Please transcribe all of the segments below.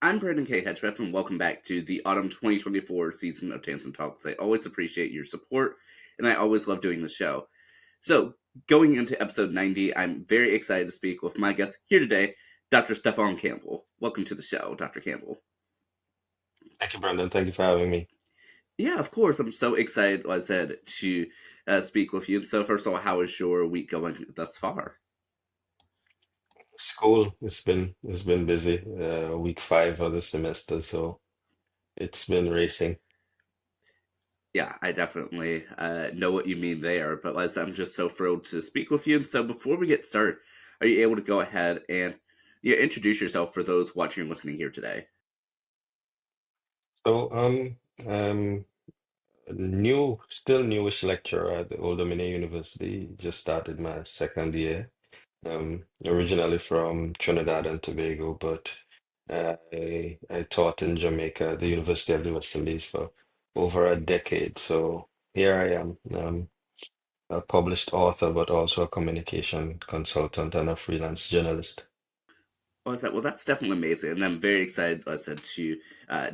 I'm Brandon K. Hedgepeth, and welcome back to the autumn 2024 season of Tansson Talks. I always appreciate your support, and I always love doing the show. So, going into episode 90, I'm very excited to speak with my guest here today, Dr. Steffon Campbell. Welcome to the show, Dr. Campbell. Thank you, Brandon. Thank you for having me. Yeah, of course. I'm so excited, like I said, to speak with you. So, first of all, how is your week going thus far? School, it's been busy. Week 5 of the semester, so it's been racing. Yeah, I definitely know what you mean there. But Les, I'm just so thrilled to speak with you. And so before we get started, are you able to go ahead and introduce yourself for those watching and listening here today? So um new, still newish lecturer at the Old Dominion University. Just started my second year. Originally from Trinidad and Tobago, but I taught in Jamaica at the University of the West Indies for over a decade. So here I am. A published author, but also a communication consultant and a freelance journalist. Well, I said, well, that's definitely amazing, and I'm very excited, like I said, to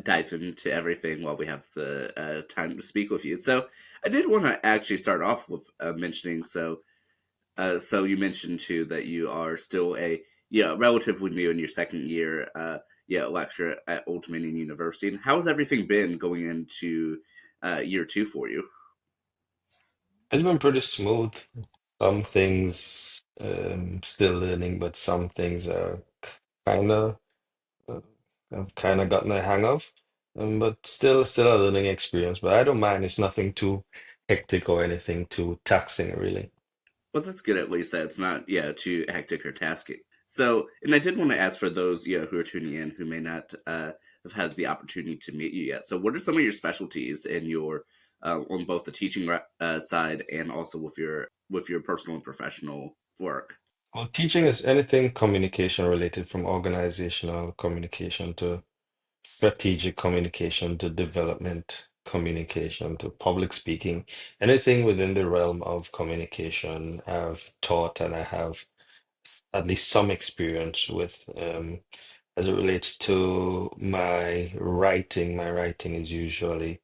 dive into everything while we have the time to speak with you. So, I did want to actually start off with mentioning. So you mentioned too that you are still a relatively new in your second year lecturer at Old Dominion University. And how has everything been going into year two for you? It's been pretty smooth. Some things still learning, but some things are kind of I've kind of gotten a hang of. But still a learning experience. But I don't mind. It's nothing too hectic or anything too taxing, really. Well, that's good at least that it's not too hectic or tasking. So, and I did want to ask for those who are tuning in who may not have had the opportunity to meet you yet. So, what are some of your specialties in your on both the teaching side and also with your personal and professional work? Well, teaching is anything communication related, from organizational communication to strategic communication to development communication to public speaking, anything within the realm of communication I've taught and I have at least some experience with. As it relates to my writing, my writing is usually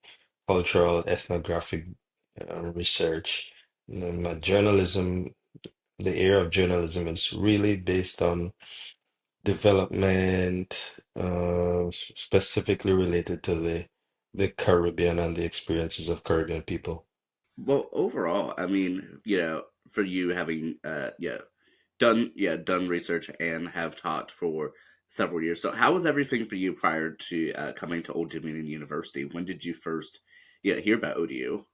cultural, ethnographic research. My journalism, the area of journalism is really based on development, specifically related to the Caribbean and the experiences of Caribbean people. Well, overall, I mean, for you having done research and have taught for several years. So, how was everything for you prior to coming to Old Dominion University? When did you first hear about ODU?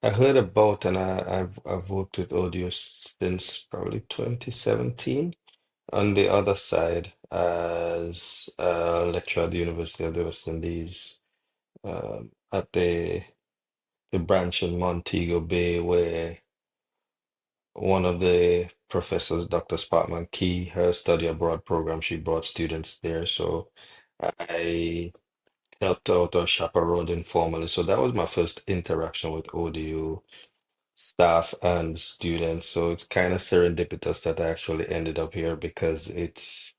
I heard about and I've worked with audio since probably 2017. On the other side, as a lecturer at the University of the West Indies, at the branch in Montego Bay, where one of the professors, Dr. Sparkman Key, her study abroad program, she brought students there. So I helped out or chaperoned informally. So that was my first interaction with ODU staff and students. So it's kind of serendipitous that I actually ended up here because it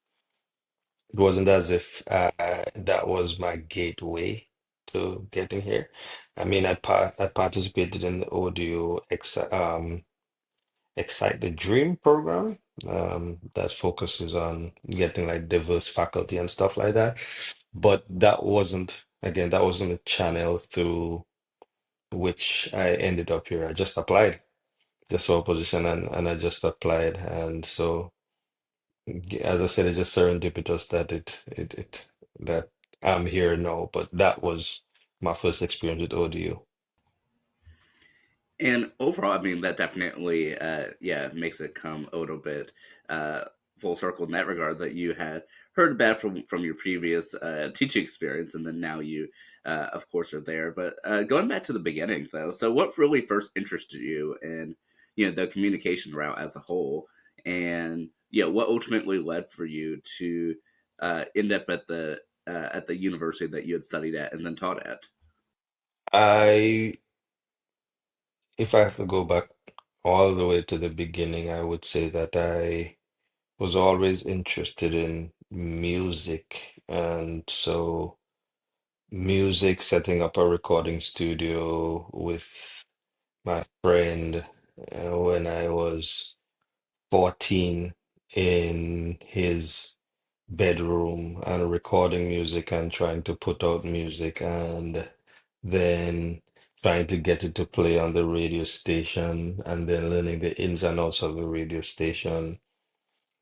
wasn't as if that was my gateway to getting here. I mean, I participated in the audio Excite the Dream program that focuses on getting like diverse faculty and stuff like that. But that wasn't, again, that wasn't a channel through which I ended up here. I just applied, just saw a position and I just applied. And so, as I said, it's just serendipitous that that I'm here now. But that was my first experience with audio. And overall, I mean, that definitely, makes it come a little bit uh, full circle in that regard that you had heard about from your previous teaching experience, and then now you, of course, are there. But going back to the beginning, though, so what really first interested you in, the communication route as a whole, and what ultimately led for you to end up at the university that you had studied at and then taught at? I, if I have to go back all the way to the beginning, I would say that I was always interested in music And so music, setting up a recording studio with my friend when I was 14 in his bedroom and recording music and trying to put out music and then trying to get it to play on the radio station and then learning the ins and outs of the radio station.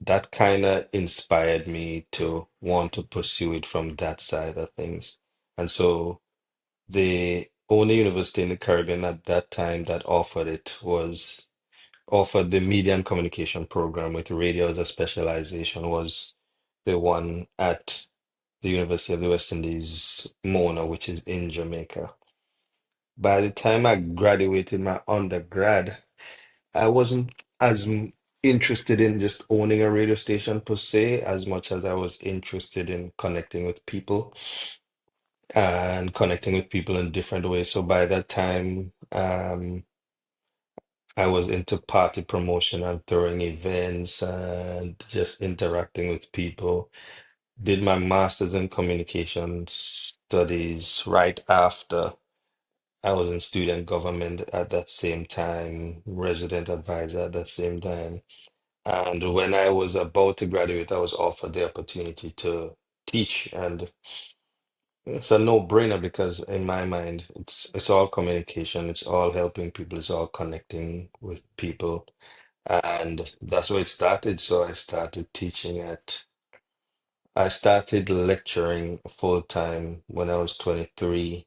That kind of inspired me to want to pursue it from that side of things. And so the only university in the Caribbean at that time that offered the media and communication program with radio as a specialization was the one at the University of the West Indies, Mona, which is in Jamaica. By the time I graduated my undergrad, I wasn't interested in just owning a radio station per se, as much as I was interested in connecting with people and connecting with people in different ways. So by that time, I was into party promotion and throwing events and just interacting with people. Did my master's in communication studies right after. I was in student government at that same time, resident advisor at that same time. And when I was about to graduate, I was offered the opportunity to teach. And it's a no-brainer because in my mind, it's all communication, it's all helping people, it's all connecting with people. And that's where it started. So I started lecturing full time when I was 23.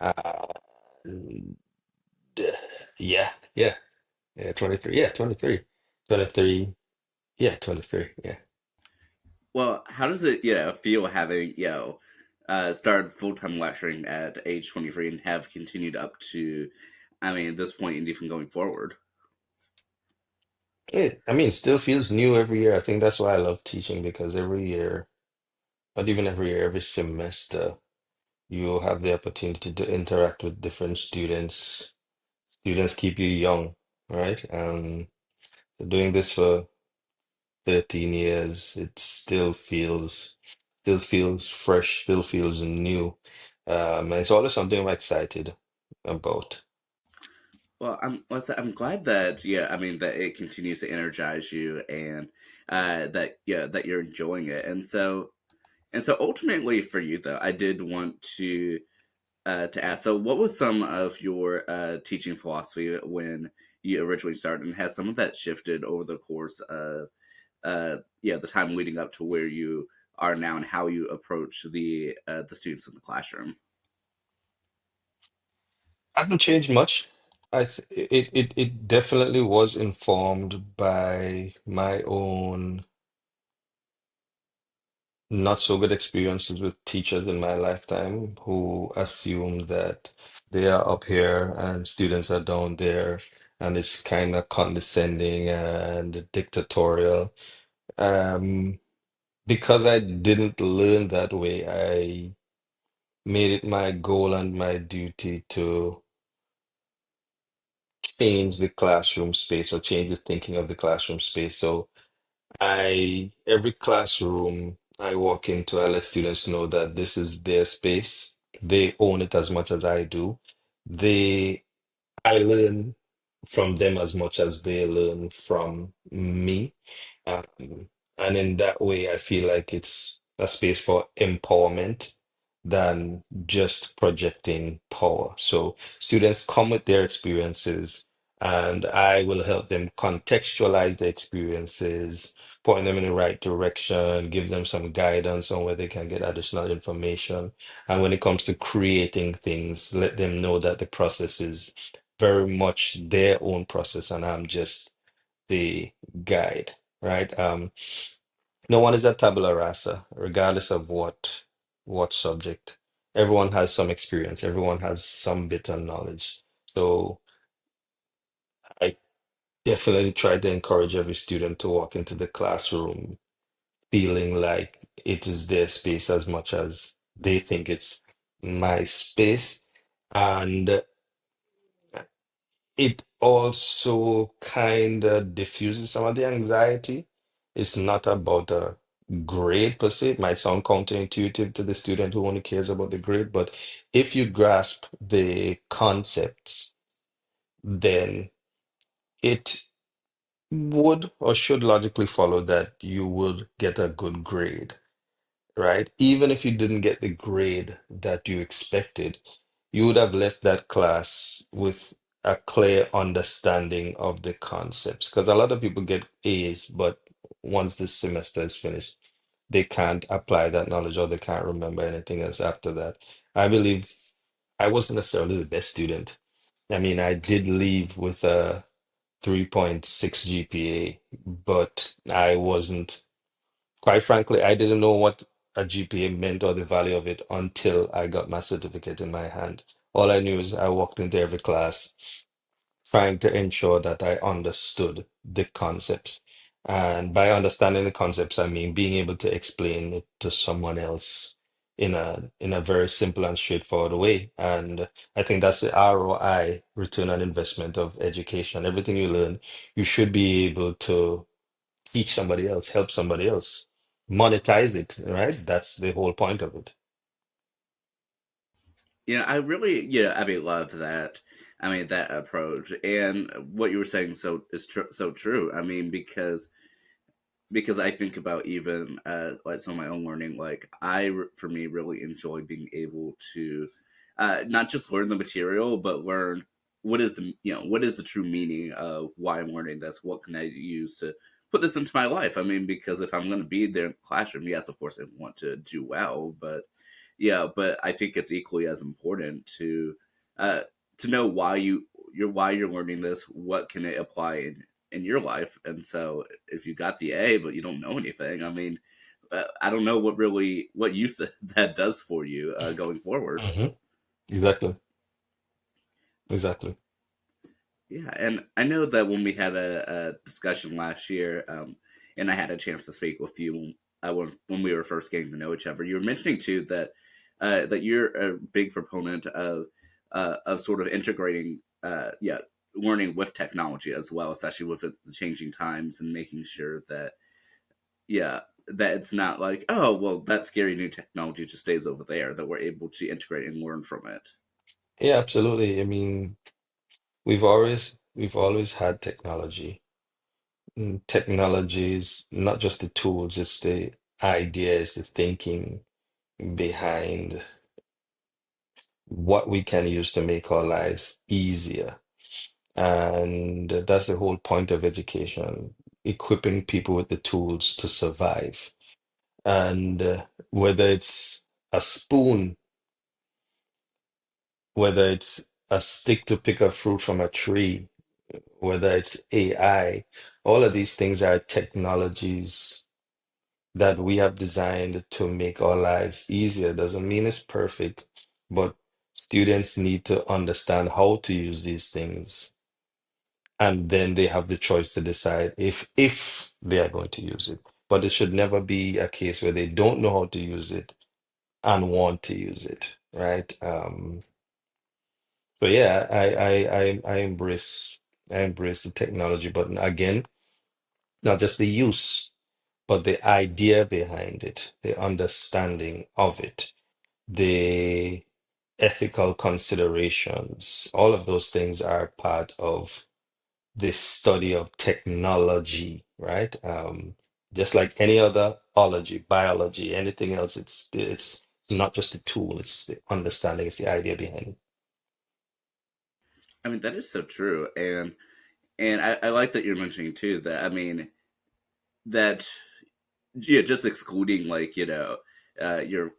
And yeah, yeah, yeah, 23. Yeah, 23. 23. Yeah, 23. Yeah. Well, how does it, feel having, started full time lecturing at age 23 and have continued up to, I mean, this point and even going forward? I mean, it still feels new every year. I think that's why I love teaching because every year, not even every year, every semester, you have the opportunity to interact with different students. Students keep you young, right? Doing this for 13 years, it still feels fresh, still feels new. And it's always something I'm excited about. Well, I'm glad that, I mean, that it continues to energize you, and that you're enjoying it. And so ultimately for you though, I did want to ask. So, what was some of your teaching philosophy when you originally started, and has some of that shifted over the course of the time leading up to where you are now, and how you approach the students in the classroom? Hasn't changed much. It definitely was informed by my own not so good experiences with teachers in my lifetime who assume that they are up here and students are down there, and it's kind of condescending and dictatorial. Um, because I didn't learn that way, I made it my goal and my duty to change the classroom space or change the thinking of the classroom space. So every classroom I walk into, I let students know that this is their space. They own it as much as I do. They, I learn from them as much as they learn from me. Um, and in that way, I feel like it's a space for empowerment than just projecting power. So students come with their experiences, and I will help them contextualize the experiences, point them in the right direction, give them some guidance on where they can get additional information. And when it comes to creating things, let them know that the process is very much their own process, and I'm just the guide, right? No one is a tabula rasa, regardless of what subject. Everyone has some experience, everyone has some bit of knowledge. So I definitely try to encourage every student to walk into the classroom feeling like it is their space as much as they think it's my space. And it also kind of diffuses some of the anxiety. It's not about grade per se. It might sound counterintuitive to the student who only cares about the grade, but if you grasp the concepts, then it would or should logically follow that you would get a good grade, right? Even if you didn't get the grade that you expected, you would have left that class with a clear understanding of the concepts. Because a lot of people get A's, but once the semester is finished, they can't apply that knowledge or they can't remember anything else after that. I believe I wasn't necessarily the best student. I mean, I did leave with a 3.6 GPA, but I wasn't, quite frankly, I didn't know what a GPA meant or the value of it until I got my certificate in my hand. All I knew is I walked into every class trying to ensure that I understood the concepts. And by understanding the concepts, I mean being able to explain it to someone else in a very simple and straightforward way. And I think that's the ROI, return on investment of education. Everything you learn, you should be able to teach somebody else, help somebody else, monetize it, right? That's the whole point of it. I really, I mean, love that. I mean, that approach and what you were saying so true. I mean, because I think about even like some of my own learning. Like for me, really enjoy being able to not just learn the material, but learn what is the true meaning of why I'm learning this. What can I use to put this into my life? I mean, because if I'm going to be there in the classroom, yes, of course, I want to do well, but but I think it's equally as important uh, to know why you're learning this. What can it apply in your life? And so, if you got the A but you don't know anything, I mean, I don't know what use that does for you going forward. Hmm. Exactly. Exactly. Yeah, and I know that when we had a discussion last year, and I had a chance to speak with you when we were first getting to know each other, you were mentioning too that that you're a big proponent of sort of integrating, learning with technology as well, especially with the changing times and making sure that yeah that it's not like, oh well, that scary new technology just stays over there, that we're able to integrate and learn from it. Yeah, absolutely. I mean, we've always had technology. Technology is not just the tools, it's the idea, it's the thinking behind what we can use to make our lives easier. And that's the whole point of education, equipping people with the tools to survive. And whether it's a spoon, whether it's a stick to pick a fruit from a tree, whether it's AI, all of these things are technologies that we have designed to make our lives easier. Doesn't mean it's perfect, but students need to understand how to use these things, and then they have the choice to decide if they are going to use it. But it should never be a case where they don't know how to use it and want to use it, right? So yeah, I embrace the technology, but again, not just the use, but the idea behind it, the understanding of it, the ethical considerations. All of those things are part of this study of technology, right? Just like any other ology, biology, anything else, it's not just a tool, it's the understanding, it's the idea behind it. I mean, that is so true, and I like that you're mentioning too that, I mean, that just excluding, like, your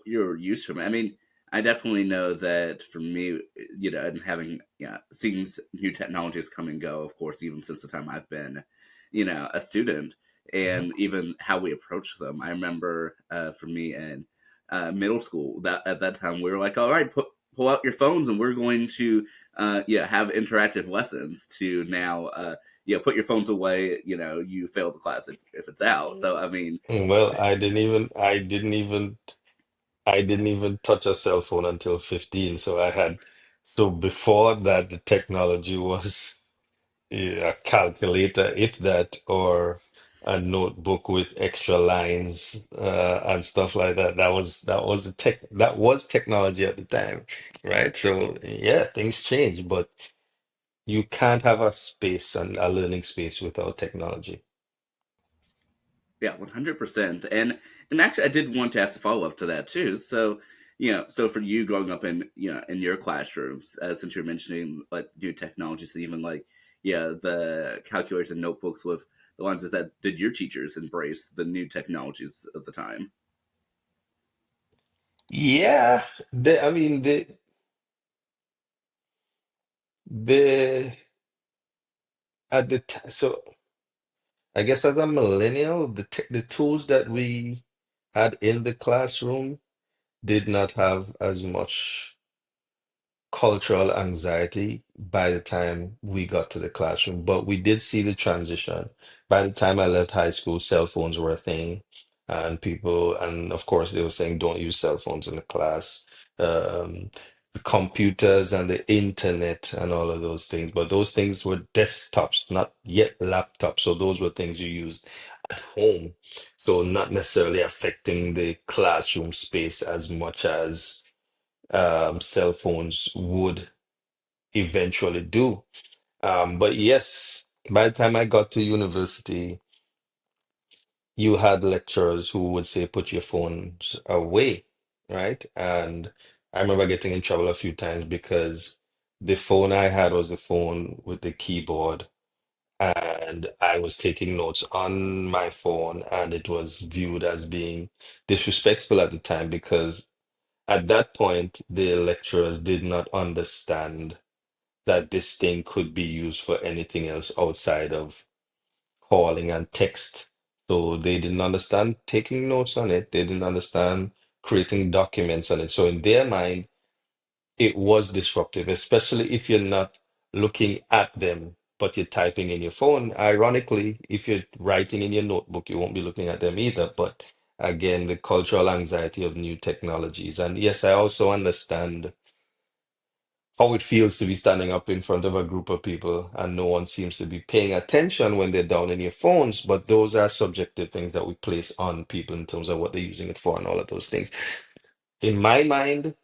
use from it. I mean, I definitely know that for me, and having, seeing new technologies come and go, of course, even since the time I've been, a student, Mhm. and even how we approach them. I remember for me in middle school, that at that time we were like, all right, pull out your phones and we're going to have interactive lessons, to now put your phones away, you fail the class if it's out. So I mean, Well, I didn't even touch a cell phone until 15. So before that, the technology was a calculator, if that, or a notebook with extra lines and stuff like that. That was technology at the time, right? So yeah, things change, but you can't have a space and a learning space without technology. Yeah, 100%. And actually, I did want to ask a follow up to that too. So, so for you growing up in in your classrooms, since you're mentioning like new technologies, and even like the calculators and notebooks with the lenses, that did your teachers embrace the new technologies of the time? Yeah, I mean, the at the t so I guess as a millennial, the tools that we had in the classroom did not have as much cultural anxiety by the time we got to the classroom, but we did see the transition. By the time I left high school, cell phones were a thing, and of course, they were saying don't use cell phones in the class. The computers and the internet and all of those things, but those things were desktops, not yet laptops. So those were things you used at home. So not necessarily affecting the classroom space as much as cell phones would eventually do. But yes, by the time I got to university, you had lecturers who would say, put your phones away, right? And I remember getting in trouble a few times because the phone I had was the phone with the keyboard, and I was taking notes on my phone, and it was viewed as being disrespectful at the time because at that point, the lecturers did not understand that this thing could be used for anything else outside of calling and text. So they didn't understand taking notes on it. They didn't understand creating documents on it. So in their mind, it was disruptive, especially if you're not looking at them, but you're typing in your phone. Ironically, if you're writing in your notebook, you won't be looking at them either. But again, the cultural anxiety of new technologies. And yes, I also understand how it feels to be standing up in front of a group of people and no one seems to be paying attention when they're down in your phones. But those are subjective things that we place on people in terms of what they're using it for and all of those things. In my mind,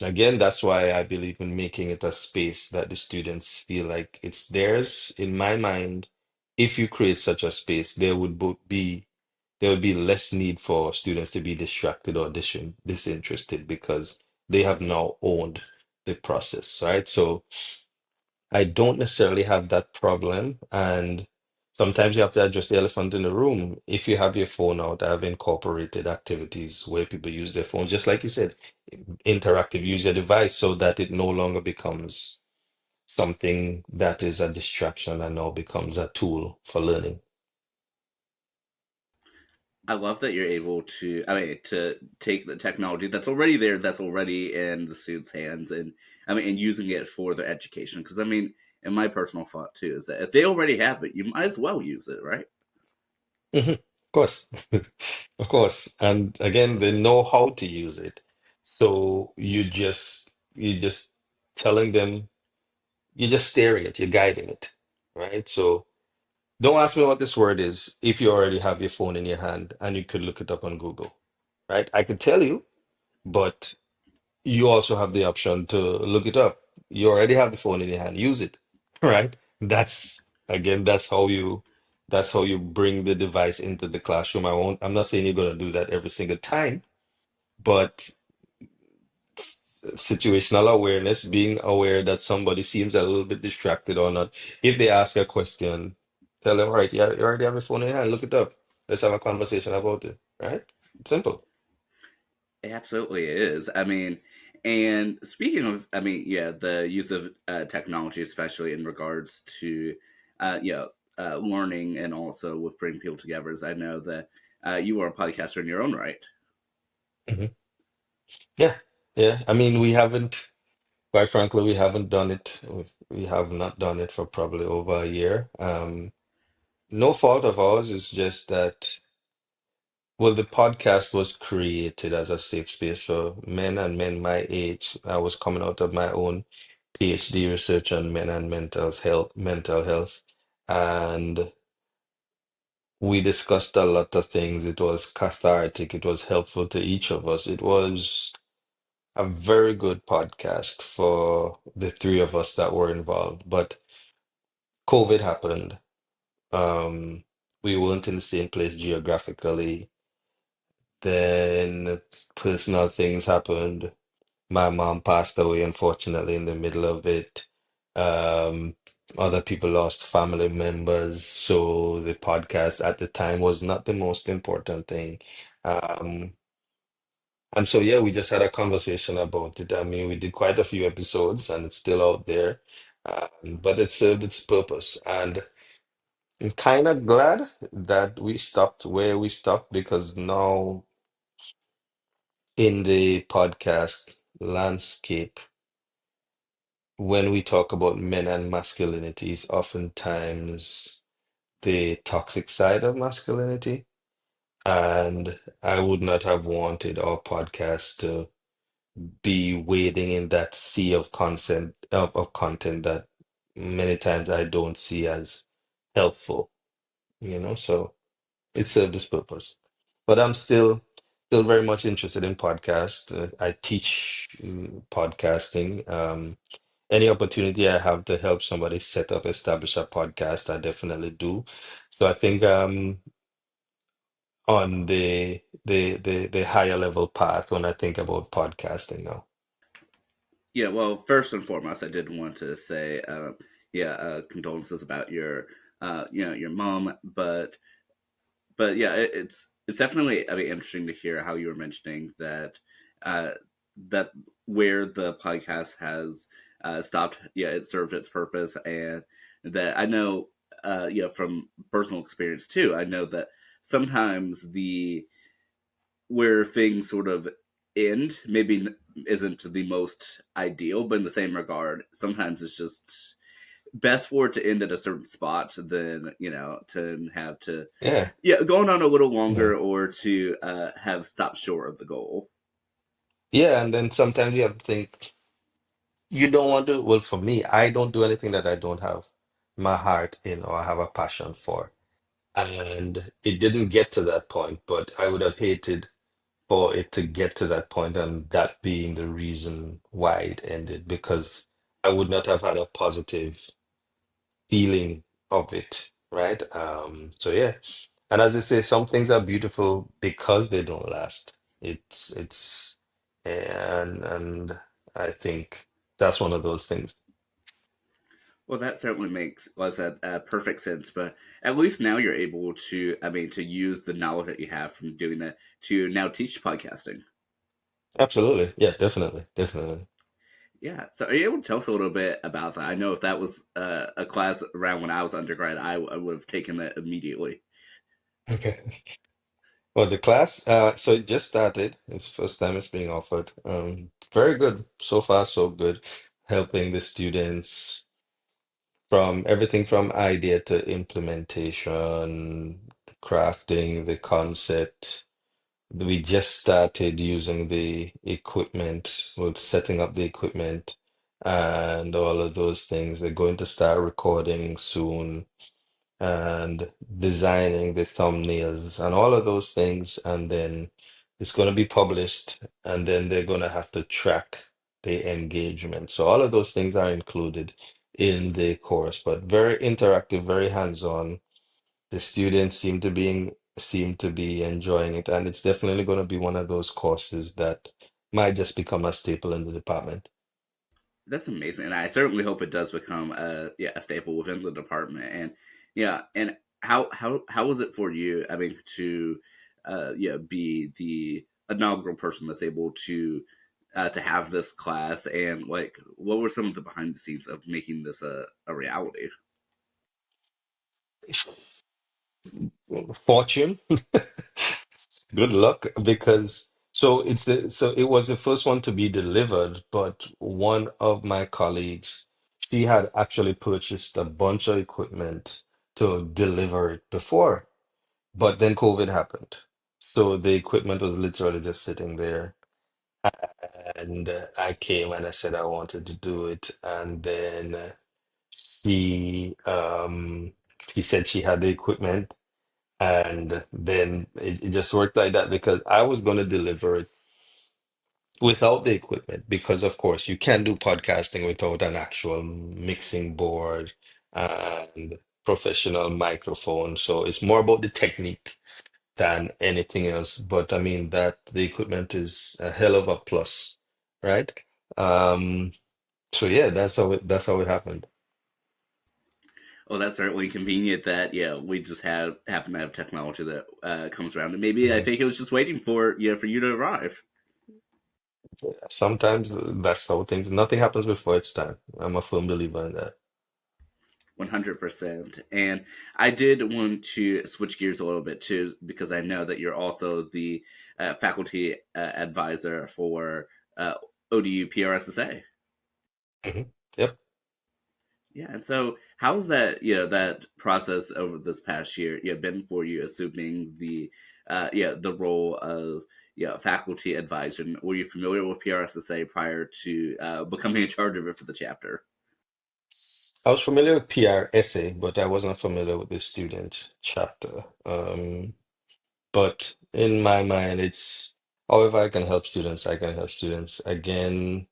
again, that's why I believe in making it a space that the students feel like it's theirs. In my mind, if you create such a space, there would be less need for students to be distracted or disinterested because they have now owned the process, right? So I don't necessarily have that problem. And sometimes you have to address the elephant in the room. If you have your phone out, I've incorporated activities where people use their phones, just like you said, interactive, use your device so that it no longer becomes something that is a distraction and now becomes a tool for learning. I love that you're able to, I mean, to take the technology that's already there, that's already in the students' hands, and and using it for their education. Because and my personal thought too is that if they already have it, you might as well use it, right? Mhm. Of course. Of course. And again, they know how to use it. So you just telling them, you're just steering it, you're guiding it, right? So don't ask me what this word is if you already have your phone in your hand and you could look it up on Google, right? I could tell you, but you also have the option to look it up. You already have the phone in your hand, use it, right? That's again, that's how you bring the device into the classroom. I'm not saying you're going to do that every single time, but situational awareness, being aware that somebody seems a little bit distracted or not. If they ask a question, tell them, all right, yeah, you already have your phone in your hand, look it up. Let's have a conversation about it, right? Simple. It absolutely is. And speaking of, the use of technology, especially in regards to, learning and also with bringing people together, as I know that you are a podcaster in your own right. Mhm. Yeah, yeah. I mean, we haven't, quite frankly, we haven't done it. We have not done it for probably over a year. No fault of ours. It's just that, well, the podcast was created as a safe space for men and men my age. I was coming out of my own PhD research on men and mental health, and We discussed a lot of things. It was cathartic. It was helpful to each of us. It was a very good podcast for the three of us that were involved. But COVID happened. Um, we weren't in the same place geographically. Then personal things happened. My mom passed away, unfortunately, in the middle of it. Um, Other people lost family members, so the podcast at the time was not the most important thing. Um, and so, yeah, we just had a conversation about it. I mean, we did quite a few episodes, and it's still out there, but it served its purpose. And I'm kind of glad that we stopped where we stopped because now in the podcast landscape, when we talk about men and masculinity, it's oftentimes the toxic side of masculinity. And I would not have wanted our podcast to be wading in that sea of content that many times I don't see as helpful, so it served its purpose. But I'm still very much interested in podcast. I teach podcasting. Any opportunity I have to help somebody set up, establish a podcast, I definitely do. So I think on the higher level path when I think about podcasting now. Yeah, well, first and foremost, I did want to say, yeah, condolences about your, your mom, but yeah, it's definitely, I mean, interesting to hear how you were mentioning that, uh, that where the podcast has stopped, yeah, it served its purpose, and that I know, yeah, from personal experience too, I know that sometimes the where things sort of end maybe isn't the most ideal, but in the same regard, sometimes it's just best for it to end at a certain spot than to have to Yeah, yeah going on a little yeah. longer or to have stopped short of the goal. Yeah, and then sometimes you have to think you don't want to, well, for me, I don't do anything that I don't have my heart in or have a passion for. And it didn't get to that point, but I would have hated for it to get to that point and that being the reason why it ended, because I would not have had a positive feeling of it, right? So yeah. And as I say, some things are beautiful because they don't last. It's and I think that's one of those things. Well, that certainly makes, was that perfect sense. But at least now you're able to, I mean, to use the knowledge that you have from doing that to now teach podcasting. Absolutely. Yeah, definitely. Definitely. Yeah. So are you able to tell us a little bit about that? I know if that was a class around when I was undergrad, I would have taken that immediately. Okay. Well, the class, so it just started. It's the first time it's being offered. Very good. So far, so good. Helping the students from everything from idea to implementation, crafting the concept. We just started using the equipment, with setting up the equipment and all of those things. They're going to start recording soon and designing the thumbnails and all of those things. And then it's going to be published, and then they're going to have to track the engagement. So all of those things are included in the course, but very interactive, very hands-on. The students seem to be enjoying it, and it's definitely going to be one of those courses that might just become a staple in the department. That's amazing, and I certainly hope it does become a staple within the department. And yeah, and how was it for you? I mean, to be the inaugural person that's able to have this class, and like what were some of the behind the scenes of making this a reality? Fortune, good luck, because so it was the first one to be delivered, but one of my colleagues, she had actually purchased a bunch of equipment to deliver it before, but then COVID happened. So the equipment was literally just sitting there. And I came and I said I wanted to do it. And then she she said she had the equipment, And then it just worked like that because I was going to deliver it without the equipment, because of course you can't do podcasting without an actual mixing board and professional microphone. So it's more about the technique than anything else. But I mean that the equipment is a hell of a plus, right? Um, so yeah, that's how it happened. Well, that's certainly convenient that yeah we just have happen to have technology that comes around, and maybe I Mhm. think it was just waiting for you to arrive. Sometimes that's how things, nothing happens before its time. I'm a firm believer in that. 100%. And I did want to switch gears a little bit too, because I know that you're also the faculty advisor for uh, ODU PRSSA. Mhm. Yep. Yeah, and so how's that that process over this past year been for you, assuming the the role of faculty advisor? And were you familiar with PRSSA prior to becoming in charge of it for the chapter? I was familiar with PRSA, but I wasn't familiar with the student chapter. But in my mind, it's however I can help students, I can help students. Again,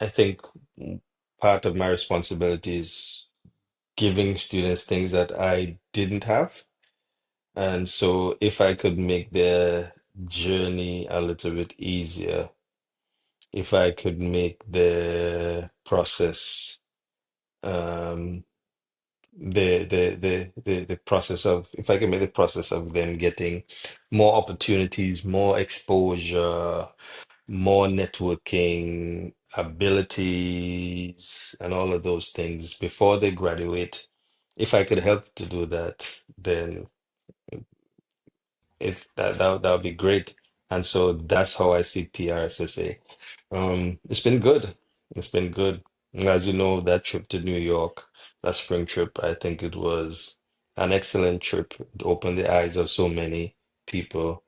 I think part of my responsibility is giving students things that I didn't have. And so if I could make their journey a little bit easier, if I could make the process um the process of, if I can make the process of them getting more opportunities, more exposure, more networking abilities, and all of those things before they graduate, if I could help to do that, then if that would be great. And so that's how I see PRSSA. It's been good. It's been good. As you know, that trip to New York, that spring trip, I think it was an excellent trip. It opened the eyes of so many people,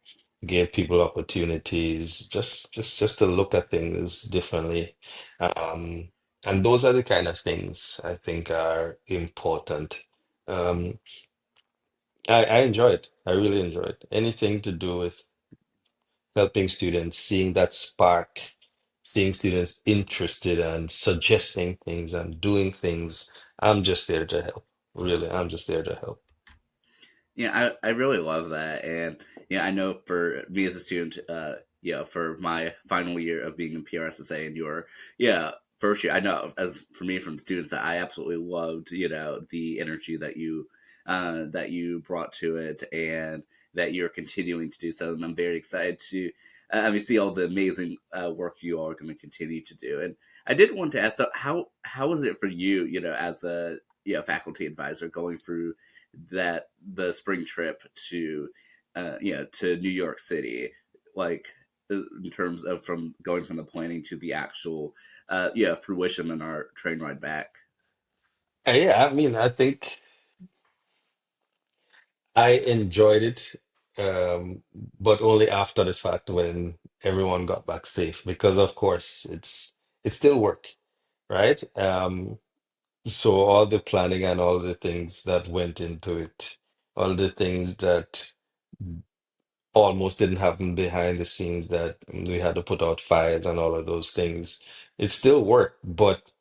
gave people opportunities, just to look at things differently. Um, and those are the kind of things I think are important. Um, I enjoy it. I really enjoy it. Anything to do with helping students, seeing that spark, seeing students interested and suggesting things and doing things. I'm just there to help. Really, I'm just there to help. Yeah, I really love that, and yeah, I know for me as a student, for my final year of being in PRSSA and your first year, I know as for me from students that I absolutely loved the energy that you brought to it, and that you're continuing to do so, and I'm very excited to see all the amazing work you all are going to continue to do. And I did want to ask, so how is it for you, as a faculty advisor going through the spring trip to to New York City, like in terms of from going from the planning to the actual fruition in our train ride back. Yeah, I mean, I think I enjoyed it, but only after the fact when everyone got back safe, because of course it's still work, right? So all the planning and all the things that went into it, all the things that almost didn't happen behind the scenes, that we had to put out fires and all of those things. It still worked, but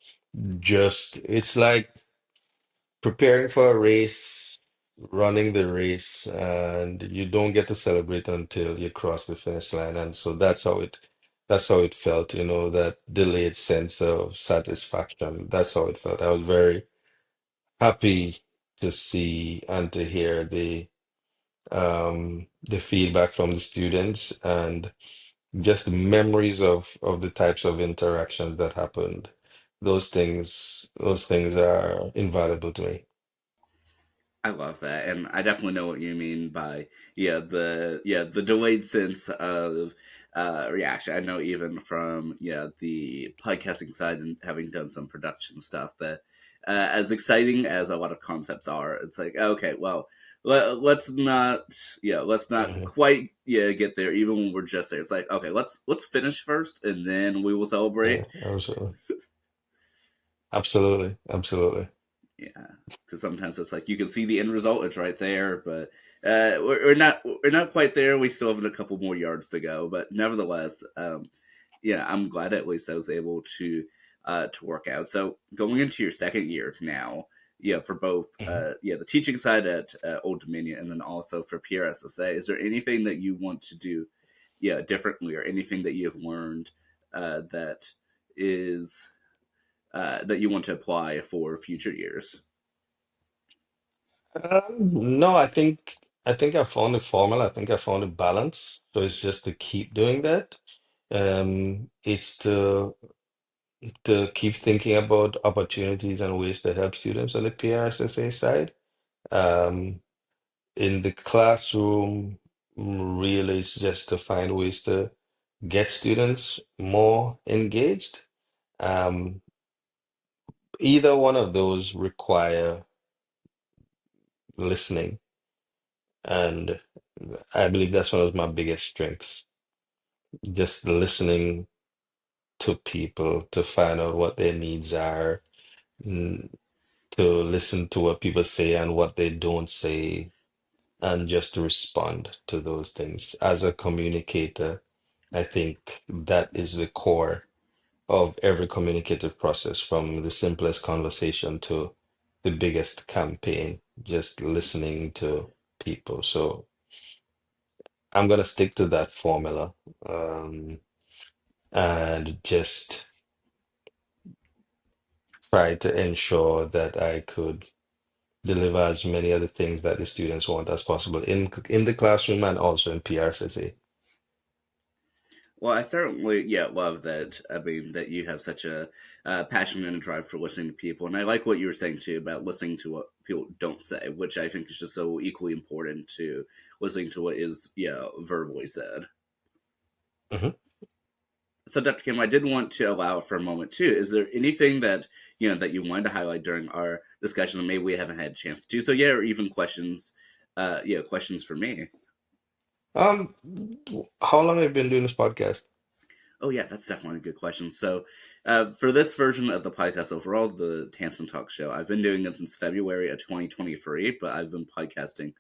just it's like preparing for a race, running the race, and you don't get to celebrate until you cross the finish line. And so that's how it felt, that delayed sense of satisfaction. That's how it felt. I was very happy to see and to hear the feedback from the students, and just memories of the types of interactions that happened. Those things are invaluable to me. I love that, and I definitely know what you mean by the delayed sense of reaction. I know even from the podcasting side and having done some production stuff that as exciting as a lot of concepts are, it's like okay, well let's not Mhm. quite get there even when we're just there. It's like okay, let's finish first and then we will Yeah, celebrate. absolutely. Absolutely. Absolutely. Yeah, because sometimes it's like you can see the end result; it's right there, but we're not quite there. We still have a couple more yards to go, but nevertheless, yeah, I'm glad at least I was able to work out. So going into your second year now, yeah, for both Mhm. yeah the teaching side at Old Dominion and then also for PRSSA, is there anything that you want to do yeah differently or anything that you've learned that is that you want to apply for future years? No, I think I found the formula. I think I found a balance. So it's just to keep doing that. It's to keep thinking about opportunities and ways to help students on the PRSSA side. Um, in the classroom, really, it's just to find ways to get students more engaged. Um, Either one of those require listening, and I believe that's one of my biggest strengths. Just listening to people to find out what their needs are, mm, to listen to what people say and what they don't say, and just to respond to those things. As a communicator, I think that is the core of every communicative process, from the simplest conversation to the biggest campaign, just listening to people. So I'm gonna stick to that formula, and just try to ensure that I could deliver as many other things that the students want as possible in the classroom and also in PRCC. Well, I certainly, yeah, love that. I mean, that you have such a passion and a drive for listening to people, and I like what you were saying too about listening to what people don't say, which I think is just so equally important to listening to what is, yeah, verbally said. Mhm. So, Dr. Kim, I did want to allow for a moment too. Is there anything that that you wanted to highlight during our discussion that maybe we haven't had a chance to do so yet, or even questions? Yeah, questions for me. Um, how long have you been doing this podcast? Oh yeah, that's definitely a good question. So, for this version of the podcast overall, the Tansson Talks show, I've been doing it since February of 2023, but I've been podcasting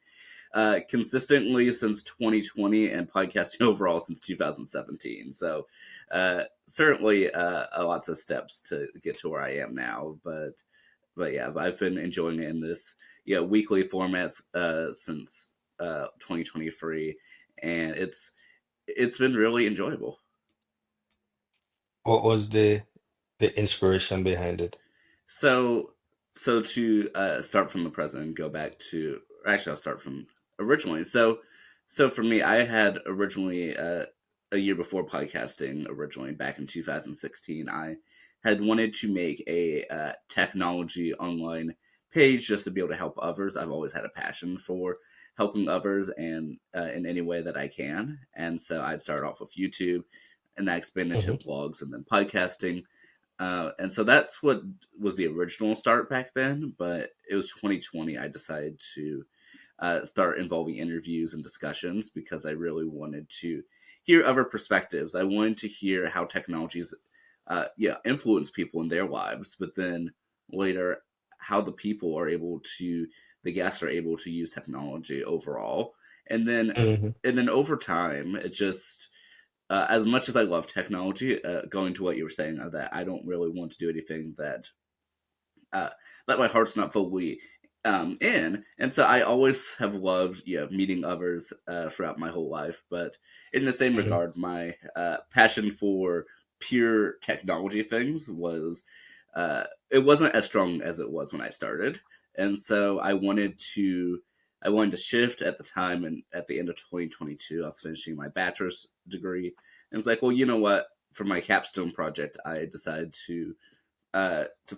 consistently since 2020 and podcasting overall since 2017. So, certainly lots of steps to get to where I am now. But yeah, I've been enjoying it in this weekly formats since 2023, and it's been really enjoyable. What was the inspiration behind it? So, so to start from the present and go back to, actually, I'll start from originally. So for me, I had originally a year before podcasting. Originally, back in 2016, I had wanted to make a technology online page just to be able to help others. I've always had a passion for helping others and in any way that I can. And so I'd started off with YouTube, and I expanded to Hmm. blogs and then podcasting, and so that's what was the original start back then. But it was 2020. I decided to start involving interviews and discussions because I really wanted to hear other perspectives. I wanted to hear how technologies, influence people in their lives, but then later how the people are able to, the guests are able to use technology overall, and then Hmm. over time, it just as much as I love technology, going to what you were saying, that I don't really want to do anything uh, that my heart's not fully in. And so I always have loved meeting others throughout my whole life. But in the same Hmm. regard, my passion for pure technology things it wasn't as strong as it was when I started. And so I wanted to shift at the time, and at the end of 2022, I was finishing my bachelor's degree. And it's like, well, you know what? For my capstone project, I decided to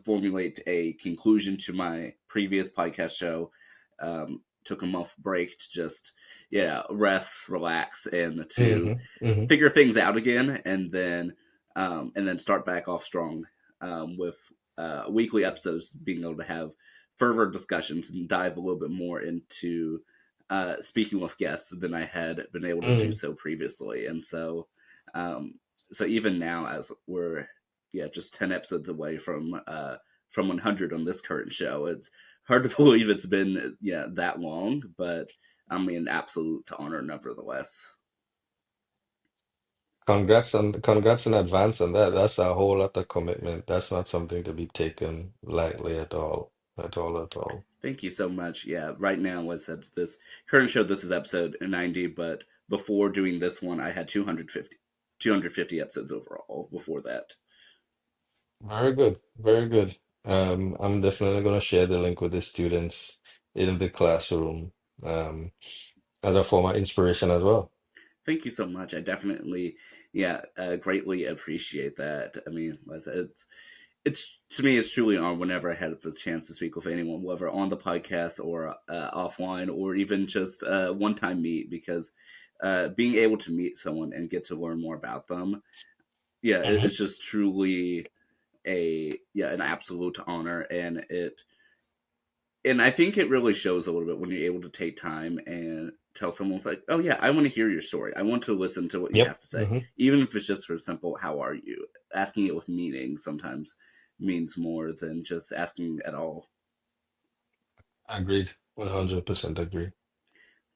formulate a conclusion to my previous podcast show. Took a month break to just rest, relax, and to Hmm. Hmm. figure things out again, and then start back off strong with weekly episodes, being able to have further discussions and dive a little bit more into speaking with guests than I had been able to do Hmm. so previously. And so even now, as we're just 10 episodes away from 100 on this current show. It's hard to believe it's been that long, but I mean, absolute honor nevertheless. Congrats in advance on that. That's a whole lot of commitment. That's not something to be taken lightly at all. At all, at all. Thank you so much. Yeah, right now, was at this current show, this is episode 90, but before doing this one, I had 250 episodes overall before that. Very good. Very good. I'm definitely gonna share the link with the students in the classroom, um, as a form of inspiration as well. Thank you so much. I definitely, greatly appreciate that. I mean, like I said, it's to me, it's truly an honor whenever I had the chance to speak with anyone, whether on the podcast or offline, or even just one time meet, because being able to meet someone and get to learn more about them, it's just truly an absolute honor, and I think it really shows a little bit when you're able to take time and tell someone's like, oh yeah, I want to hear your story. I want to listen to what you Yep. have to say, even if it's just for simple, how are you? Asking it with meaning sometimes means more than just asking at all. Agreed. 100% agree.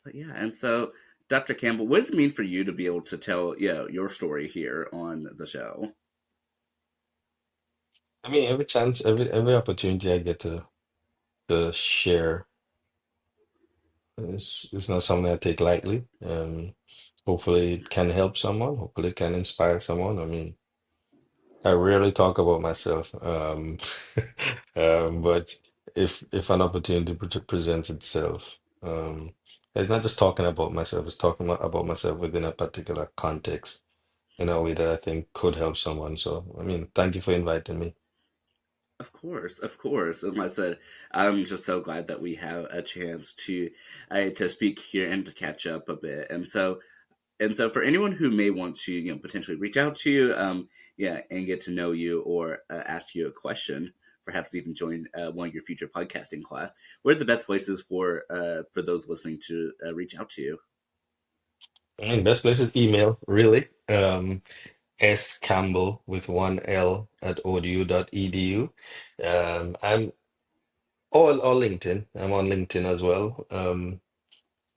But yeah, and so Dr. Campbell, what does it mean for you to be able to tell your story here on the show? I mean, every chance, every opportunity I get to share is not something I take lightly. Hopefully it can help someone. Hopefully it can inspire someone. I mean, I rarely talk about myself, but if an opportunity presents itself, it's not just talking about myself. It's talking about myself within a particular context in a way that I think could help someone. So, I mean, thank you for inviting me. Of course, of course. And like I said, I'm just so glad that we have a chance to speak here and to catch up a bit. And so for anyone who may want to potentially reach out to you, and get to know you, or ask you a question, perhaps even join one of your future podcasting class, what are the best places for those listening to reach out to you? I mean, best place is email, really. S Campbell with one L at audio.edu. I'm or LinkedIn. I'm on LinkedIn as well.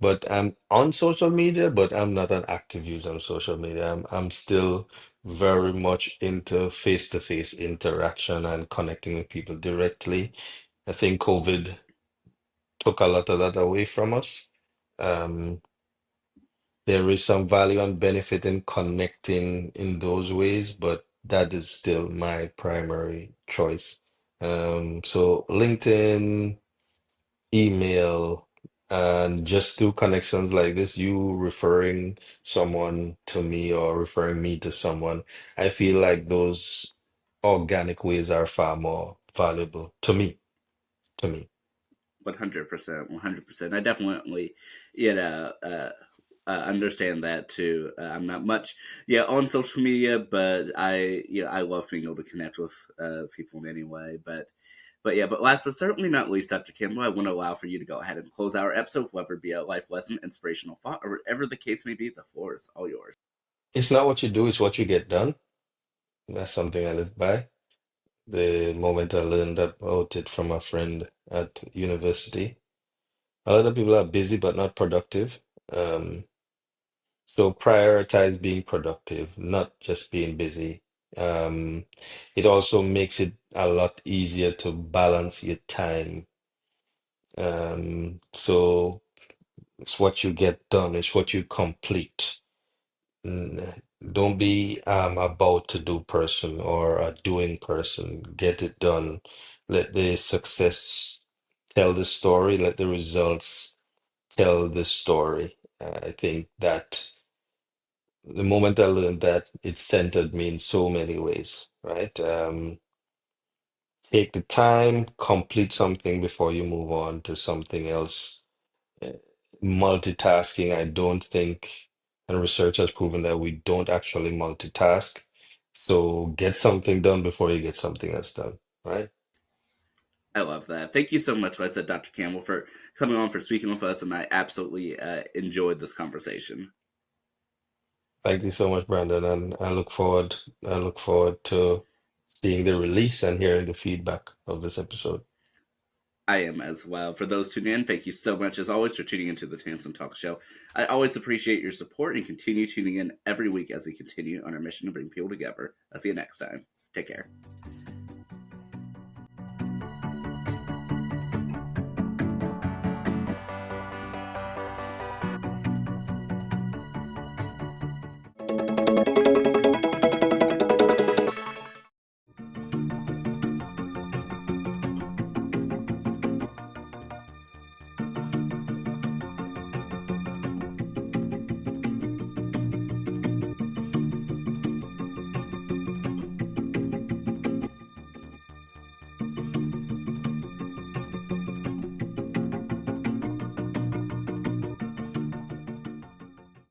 But I'm on social media, but I'm not an active user on social media. I'm still very much into face-to-face interaction and connecting with people directly. I think COVID took a lot of that away from us. Um, there is some value and benefit in connecting in those ways, but that is still my primary choice. So LinkedIn, email, and just through connections like this, you referring someone to me or referring me to someone, I feel like those organic ways are far more valuable to me. To me. 100%, 100%. I definitely, you know, uh, understand that too. I'm not much, on social media, but I love being able to connect with people in any way. But last but certainly not least, Dr. Campbell, I want to allow for you to go ahead and close our episode, whether it be a life lesson, inspirational thought, or whatever the case may be. The floor is all yours. It's not what you do, it's what you get done. That's something I live by. The moment I learned about it from a friend at university. A lot of people are busy but not productive. Um, so prioritize being productive, not just being busy. Um, it also makes it a lot easier to balance your time. So it's what you get done, it's what you complete. Mm, Don't be about to do person or a doing person. Get it done. Let the success tell the story. Let the results tell the story. I think that the moment I learned that, it centered me in so many ways, right? Take the time, complete something before you move on to something else. Uh, Multitasking, I don't think, and research has proven that we don't actually multitask. So get something done before you get something else done, right? I love that. Thank you so much, like I said, Dr. Campbell, for coming on, for speaking with us, and I absolutely enjoyed this conversation. Thank you so much, Brandon, and I look forward to seeing the release and hearing the feedback of this episode. I am as well. For those tuning in, thank you so much as always for tuning into the Tansson Talks show. I always appreciate your support and continue tuning in every week as we continue on our mission to bring people together. I'll see you next time. Take care.